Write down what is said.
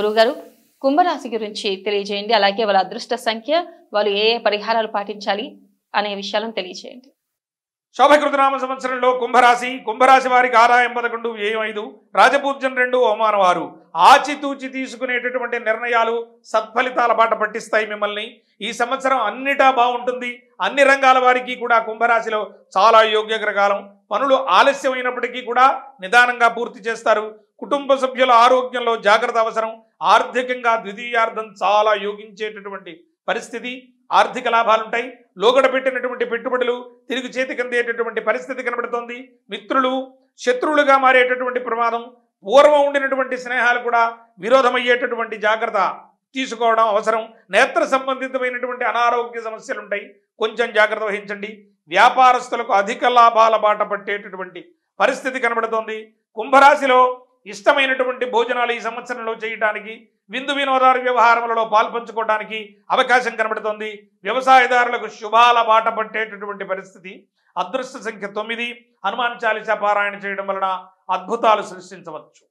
గురువుగారు కుంభరాశి గురించి తెలియజేయండి. అలాగే వాళ్ళ అదృష్ట సంఖ్య, వాళ్ళు ఏ ఏ పరిహారాలు పాటించాలి అనే విషయాలను తెలియజేయండి. శోభకృతనామ సంవత్సరంలో కుంభరాశి వారికి ఆదాయం 11, వ్యయం 5, రాజపూజ్యం 2, అవమానం 6. ఆచితూచి తీసుకునేటటువంటి నిర్ణయాలు సత్ఫలితాల బాట పట్టిస్తాయి మిమ్మల్ని. ఈ సంవత్సరం అన్నిటా బాగుంటుంది. అన్ని రంగాల వారికి కూడా కుంభరాశిలో చాలా యోగ్యకర కాలం. పనులు ఆలస్యమైనప్పటికీ కూడా నిదానంగా పూర్తి చేస్తారు. కుటుంబ సభ్యుల ఆరోగ్యంలో జాగ్రత్త అవసరం. ఆర్థికంగా ద్వితీయార్థం చాలా యోగించేటటువంటి పరిస్థితి. ఆర్థిక లాభాలుంటాయి. లోగడ పెట్టినటువంటి పెట్టుబడులు తిరిగి చేతికి అందేటటువంటి పరిస్థితి కనబడుతోంది. మిత్రులు శత్రువులుగా మారేటటువంటి ప్రమాదం. పూర్వం ఉండినటువంటి స్నేహాలు కూడా విరోధమయ్యేటటువంటి జాగ్రత్త తీసుకోవడం అవసరం. నేత్ర సంబంధితమైనటువంటి అనారోగ్య సమస్యలు ఉంటాయి, కొంచెం జాగ్రత్త వహించండి. వ్యాపారస్తులకు అధిక లాభాల బాట పట్టేటటువంటి పరిస్థితి కనబడుతోంది. కుంభరాశిలో ఇష్టమైనటువంటి భోజనాలు ఈ సంవత్సరంలో చేయడానికి, విందు వినోదాల వ్యవహారములలో పాల్పంచుకోవడానికి అవకాశం కనబడుతోంది. వ్యవసాయదారులకు శుభాల బాట పట్టేటటువంటి పరిస్థితి. అదృష్ట సంఖ్య 9. హనుమాన్ చాలీసా పారాయణ చేయడం వలన అద్భుతాలు సృష్టించవచ్చు.